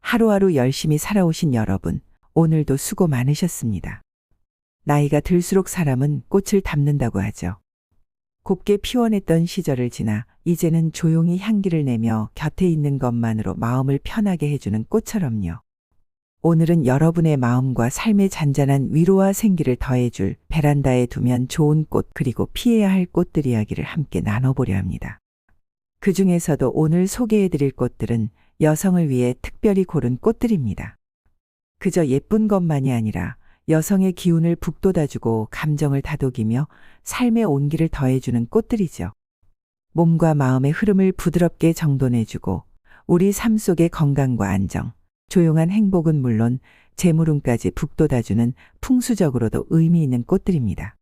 하루하루 열심히 살아오신 여러분, 오늘도 수고 많으셨습니다. 나이가 들수록 사람은 꽃을 닮는다고 하죠. 곱게 피워냈던 시절을 지나 이제는 조용히 향기를 내며 곁에 있는 것만으로 마음을 편하게 해주는 꽃처럼요. 오늘은 여러분의 마음과 삶의 잔잔한 위로와 생기를 더해줄 베란다에 두면 좋은 꽃 그리고 피해야 할 꽃들 이야기를 함께 나눠보려 합니다. 그 중에서도 오늘 소개해드릴 꽃들은 여성을 위해 특별히 고른 꽃들입니다. 그저 예쁜 것만이 아니라 여성의 기운을 북돋아주고 감정을 다독이며 삶의 온기를 더해주는 꽃들이죠. 몸과 마음의 흐름을 부드럽게 정돈해주고 우리 삶 속의 건강과 안정, 조용한 행복은 물론 재물운까지 북돋아주는 풍수적으로도 의미 있는 꽃들입니다.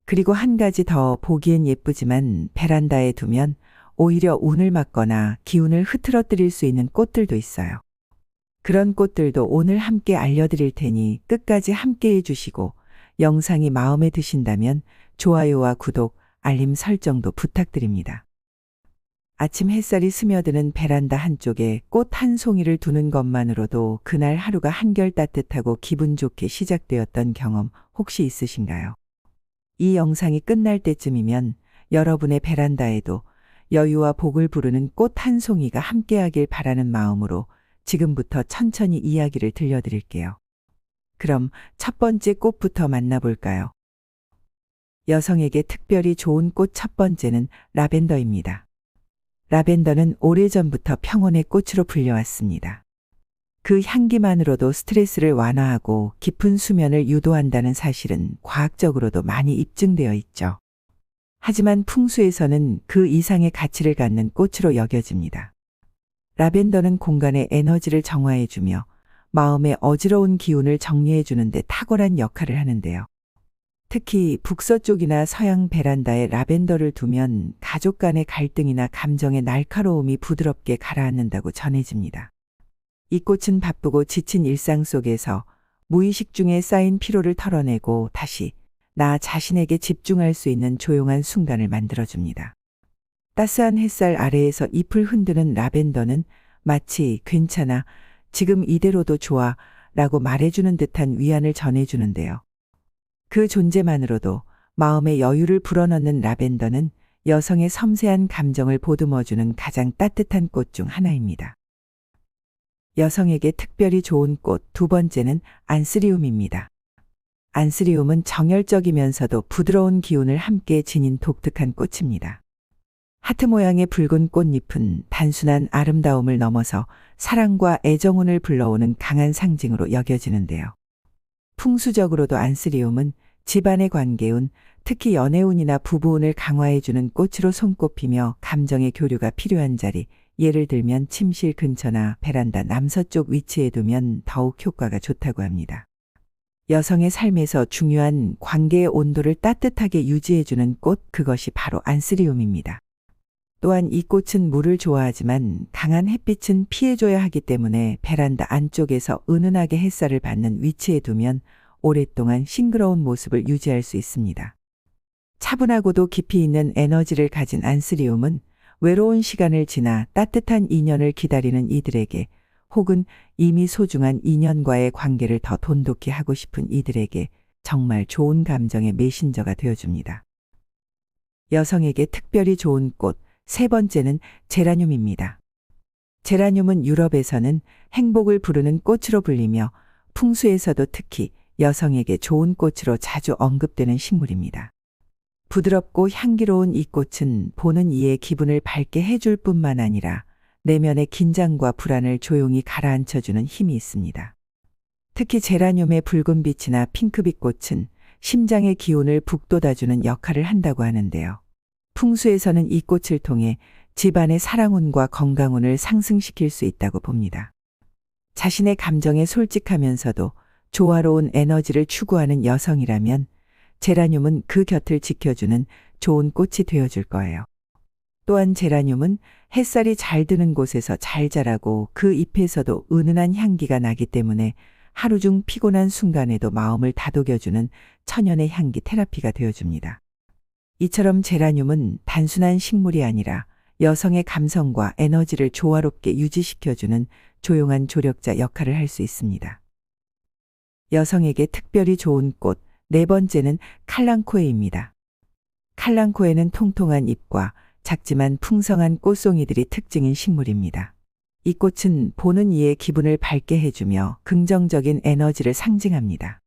그리고 한 가지 더 보기엔 예쁘지만 베란다에 두면 오히려 운을 막거나 기운을 흐트러뜨릴 수 있는 꽃들도 있어요. 그런 꽃들도 오늘 함께 알려드릴 테니 끝까지 함께 해주시고 영상이 마음에 드신다면 좋아요와 구독, 알림 설정도 부탁드립니다. 아침 햇살이 스며드는 베란다 한쪽에 꽃 한 송이를 두는 것만으로도 그날 하루가 한결 따뜻하고 기분 좋게 시작되었던 경험 혹시 있으신가요? 이 영상이 끝날 때쯤이면 여러분의 베란다에도 여유와 복을 부르는 꽃 한 송이가 함께하길 바라는 마음으로 지금부터 천천히 이야기를 들려드릴게요. 그럼 첫 번째 꽃부터 만나볼까요? 여성에게 특별히 좋은 꽃 첫 번째는 라벤더입니다. 라벤더는 오래전부터 평온의 꽃으로 불려왔습니다. 그 향기만으로도 스트레스를 완화하고 깊은 수면을 유도한다는 사실은 과학적으로도 많이 입증되어 있죠. 하지만 풍수에서는 그 이상의 가치를 갖는 꽃으로 여겨집니다. 라벤더는 공간의 에너지를 정화해주며 마음의 어지러운 기운을 정리해주는 데 탁월한 역할을 하는데요. 특히 북서쪽이나 서양 베란다에 라벤더를 두면 가족 간의 갈등이나 감정의 날카로움이 부드럽게 가라앉는다고 전해집니다. 이 꽃은 바쁘고 지친 일상 속에서 무의식 중에 쌓인 피로를 털어내고 다시 나 자신에게 집중할 수 있는 조용한 순간을 만들어줍니다. 따스한 햇살 아래에서 잎을 흔드는 라벤더는 마치 괜찮아, 지금 이대로도 좋아 라고 말해주는 듯한 위안을 전해주는데요. 그 존재만으로도 마음의 여유를 불어넣는 라벤더는 여성의 섬세한 감정을 보듬어주는 가장 따뜻한 꽃 중 하나입니다. 여성에게 특별히 좋은 꽃 두 번째는 안스리움입니다. 안스리움은 정열적이면서도 부드러운 기운을 함께 지닌 독특한 꽃입니다. 하트 모양의 붉은 꽃잎은 단순한 아름다움을 넘어서 사랑과 애정운을 불러오는 강한 상징으로 여겨지는데요. 풍수적으로도 안스리움은 집안의 관계운, 특히 연애운이나 부부운을 강화해주는 꽃으로 손꼽히며 감정의 교류가 필요한 자리, 예를 들면 침실 근처나 베란다 남서쪽 위치에 두면 더욱 효과가 좋다고 합니다. 여성의 삶에서 중요한 관계의 온도를 따뜻하게 유지해주는 꽃, 그것이 바로 안스리움입니다. 또한 이 꽃은 물을 좋아하지만 강한 햇빛은 피해줘야 하기 때문에 베란다 안쪽에서 은은하게 햇살을 받는 위치에 두면 오랫동안 싱그러운 모습을 유지할 수 있습니다. 차분하고도 깊이 있는 에너지를 가진 안스리움은 외로운 시간을 지나 따뜻한 인연을 기다리는 이들에게 혹은 이미 소중한 인연과의 관계를 더 돈독히 하고 싶은 이들에게 정말 좋은 감정의 메신저가 되어줍니다. 여성에게 특별히 좋은 꽃 세 번째는 제라늄입니다. 제라늄은 유럽에서는 행복을 부르는 꽃으로 불리며 풍수에서도 특히 여성에게 좋은 꽃으로 자주 언급되는 식물입니다. 부드럽고 향기로운 이 꽃은 보는 이의 기분을 밝게 해줄 뿐만 아니라 내면의 긴장과 불안을 조용히 가라앉혀주는 힘이 있습니다. 특히 제라늄의 붉은 빛이나 핑크빛 꽃은 심장의 기운을 북돋아주는 역할을 한다고 하는데요. 풍수에서는 이 꽃을 통해 집안의 사랑운과 건강운을 상승시킬 수 있다고 봅니다. 자신의 감정에 솔직하면서도 조화로운 에너지를 추구하는 여성이라면 제라늄은 그 곁을 지켜주는 좋은 꽃이 되어줄 거예요. 또한 제라늄은 햇살이 잘 드는 곳에서 잘 자라고 그 잎에서도 은은한 향기가 나기 때문에 하루 중 피곤한 순간에도 마음을 다독여주는 천연의 향기 테라피가 되어줍니다. 이처럼 제라늄은 단순한 식물이 아니라 여성의 감성과 에너지를 조화롭게 유지시켜주는 조용한 조력자 역할을 할 수 있습니다. 여성에게 특별히 좋은 꽃, 네 번째는 칼랑코에입니다. 칼랑코에는 통통한 잎과 작지만 풍성한 꽃송이들이 특징인 식물입니다. 이 꽃은 보는 이의 기분을 밝게 해주며 긍정적인 에너지를 상징합니다.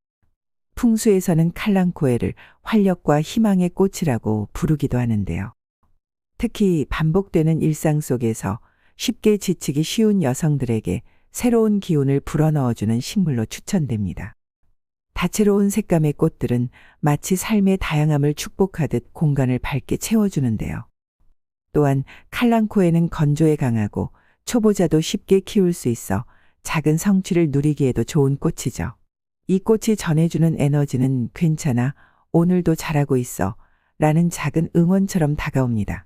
풍수에서는 칼랑코에를 활력과 희망의 꽃이라고 부르기도 하는데요. 특히 반복되는 일상 속에서 쉽게 지치기 쉬운 여성들에게 새로운 기운을 불어넣어주는 식물로 추천됩니다. 다채로운 색감의 꽃들은 마치 삶의 다양함을 축복하듯 공간을 밝게 채워주는데요. 또한 칼랑코에는 건조에 강하고 초보자도 쉽게 키울 수 있어 작은 성취를 누리기에도 좋은 꽃이죠. 이 꽃이 전해주는 에너지는 괜찮아, 오늘도 잘하고 있어 라는 작은 응원처럼 다가옵니다.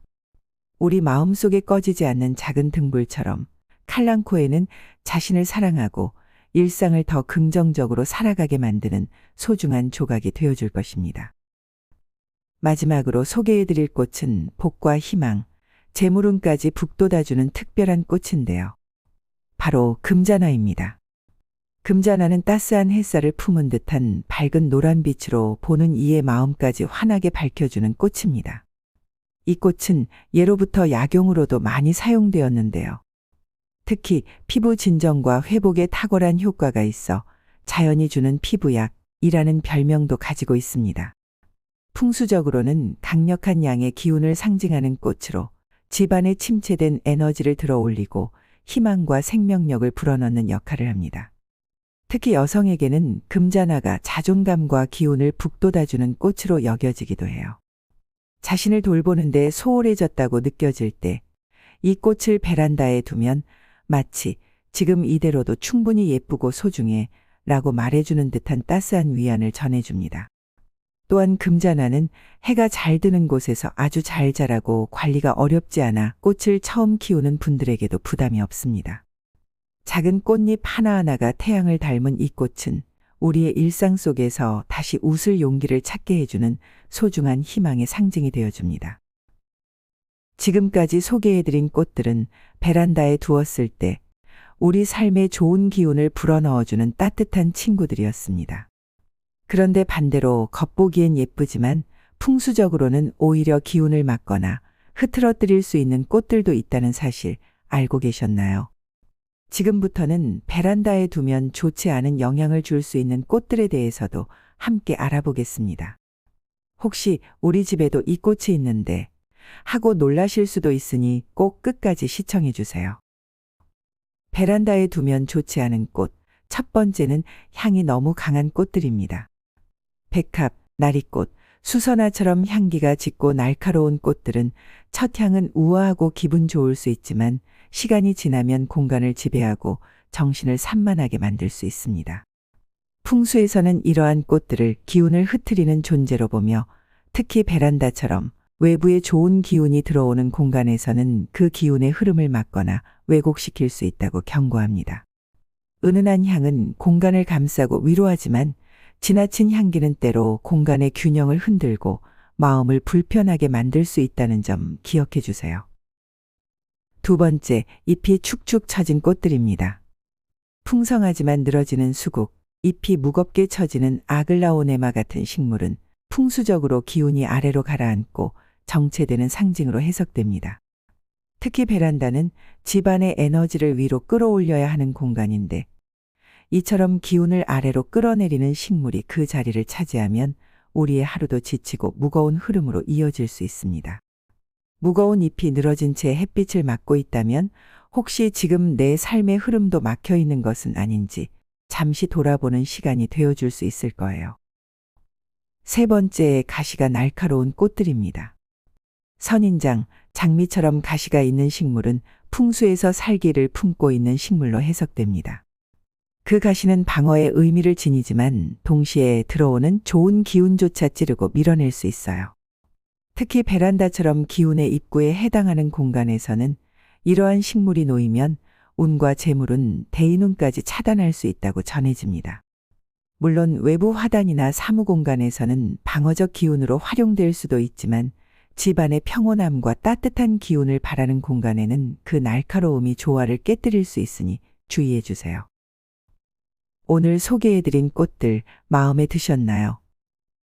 우리 마음속에 꺼지지 않는 작은 등불처럼 칼랑코에는 자신을 사랑하고 일상을 더 긍정적으로 살아가게 만드는 소중한 조각이 되어줄 것입니다. 마지막으로 소개해드릴 꽃은 복과 희망, 재물운까지 북돋아주는 특별한 꽃인데요. 바로 금자나입니다. 금자나는 따스한 햇살을 품은 듯한 밝은 노란빛으로 보는 이의 마음까지 환하게 밝혀주는 꽃입니다. 이 꽃은 예로부터 약용으로도 많이 사용되었는데요. 특히 피부 진정과 회복에 탁월한 효과가 있어 자연이 주는 피부약이라는 별명도 가지고 있습니다. 풍수적으로는 강력한 양의 기운을 상징하는 꽃으로 집안에 침체된 에너지를 들어올리고 희망과 생명력을 불어넣는 역할을 합니다. 특히 여성에게는 금자나가 자존감과 기운을 북돋아주는 꽃으로 여겨지기도 해요. 자신을 돌보는데 소홀해졌다고 느껴질 때 이 꽃을 베란다에 두면 마치 지금 이대로도 충분히 예쁘고 소중해 라고 말해주는 듯한 따스한 위안을 전해줍니다. 또한 금자나는 해가 잘 드는 곳에서 아주 잘 자라고 관리가 어렵지 않아 꽃을 처음 키우는 분들에게도 부담이 없습니다. 작은 꽃잎 하나하나가 태양을 닮은 이 꽃은 우리의 일상 속에서 다시 웃을 용기를 찾게 해주는 소중한 희망의 상징이 되어줍니다. 지금까지 소개해드린 꽃들은 베란다에 두었을 때 우리 삶에 좋은 기운을 불어넣어주는 따뜻한 친구들이었습니다. 그런데 반대로 겉보기엔 예쁘지만 풍수적으로는 오히려 기운을 막거나 흐트러뜨릴 수 있는 꽃들도 있다는 사실 알고 계셨나요? 지금부터는 베란다에 두면 좋지 않은 영향을 줄 수 있는 꽃들에 대해서도 함께 알아보겠습니다. 혹시 우리 집에도 이 꽃이 있는데 하고 놀라실 수도 있으니 꼭 끝까지 시청해 주세요. 베란다에 두면 좋지 않은 꽃. 첫 번째는 향이 너무 강한 꽃들입니다. 백합, 나리꽃, 수선화처럼 향기가 짙고 날카로운 꽃들은 첫 향은 우아하고 기분 좋을 수 있지만 시간이 지나면 공간을 지배하고 정신을 산만하게 만들 수 있습니다. 풍수에서는 이러한 꽃들을 기운을 흐트리는 존재로 보며 특히 베란다처럼 외부에 좋은 기운이 들어오는 공간에서는 그 기운의 흐름을 막거나 왜곡시킬 수 있다고 경고합니다. 은은한 향은 공간을 감싸고 위로하지만 지나친 향기는 때로 공간의 균형을 흔들고 마음을 불편하게 만들 수 있다는 점 기억해 주세요. 두 번째, 잎이 축축 처진 꽃들입니다. 풍성하지만 늘어지는 수국, 잎이 무겁게 처지는 아글라오네마 같은 식물은 풍수적으로 기운이 아래로 가라앉고 정체되는 상징으로 해석됩니다. 특히 베란다는 집안의 에너지를 위로 끌어올려야 하는 공간인데 이처럼 기운을 아래로 끌어내리는 식물이 그 자리를 차지하면 우리의 하루도 지치고 무거운 흐름으로 이어질 수 있습니다. 무거운 잎이 늘어진 채 햇빛을 막고 있다면 혹시 지금 내 삶의 흐름도 막혀 있는 것은 아닌지 잠시 돌아보는 시간이 되어줄 수 있을 거예요. 세 번째, 가시가 날카로운 꽃들입니다. 선인장, 장미처럼 가시가 있는 식물은 풍수에서 살기를 품고 있는 식물로 해석됩니다. 그 가시는 방어의 의미를 지니지만 동시에 들어오는 좋은 기운조차 찌르고 밀어낼 수 있어요. 특히 베란다처럼 기운의 입구에 해당하는 공간에서는 이러한 식물이 놓이면 운과 재물은 대인운까지 차단할 수 있다고 전해집니다. 물론 외부 화단이나 사무 공간에서는 방어적 기운으로 활용될 수도 있지만 집안의 평온함과 따뜻한 기운을 바라는 공간에는 그 날카로움이 조화를 깨뜨릴 수 있으니 주의해 주세요. 오늘 소개해드린 꽃들 마음에 드셨나요?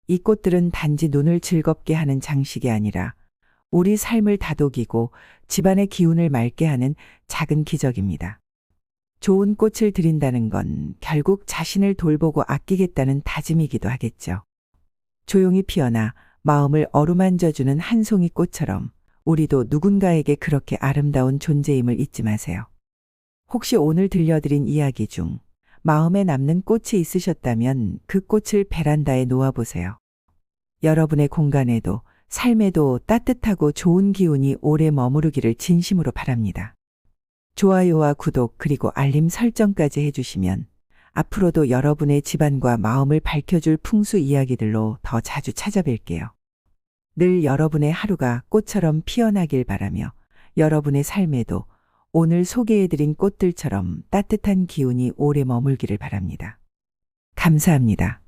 이 꽃들은 단지 눈을 즐겁게 하는 장식이 아니라 우리 삶을 다독이고 집안의 기운을 맑게 하는 작은 기적입니다. 좋은 꽃을 드린다는 건 결국 자신을 돌보고 아끼겠다는 다짐이기도 하겠죠. 조용히 피어나 마음을 어루만져주는 한 송이 꽃처럼 우리도 누군가에게 그렇게 아름다운 존재임을 잊지 마세요. 혹시 오늘 들려드린 이야기 중 마음에 남는 꽃이 있으셨다면 그 꽃을 베란다에 놓아보세요. 여러분의 공간에도 삶에도 따뜻하고 좋은 기운이 오래 머무르기를 진심으로 바랍니다. 좋아요와 구독 그리고 알림 설정까지 해주시면 앞으로도 여러분의 집안과 마음을 밝혀줄 풍수 이야기들로 더 자주 찾아뵐게요. 늘 여러분의 하루가 꽃처럼 피어나길 바라며 여러분의 삶에도 오늘 소개해드린 꽃들처럼 따뜻한 기운이 오래 머물기를 바랍니다. 감사합니다.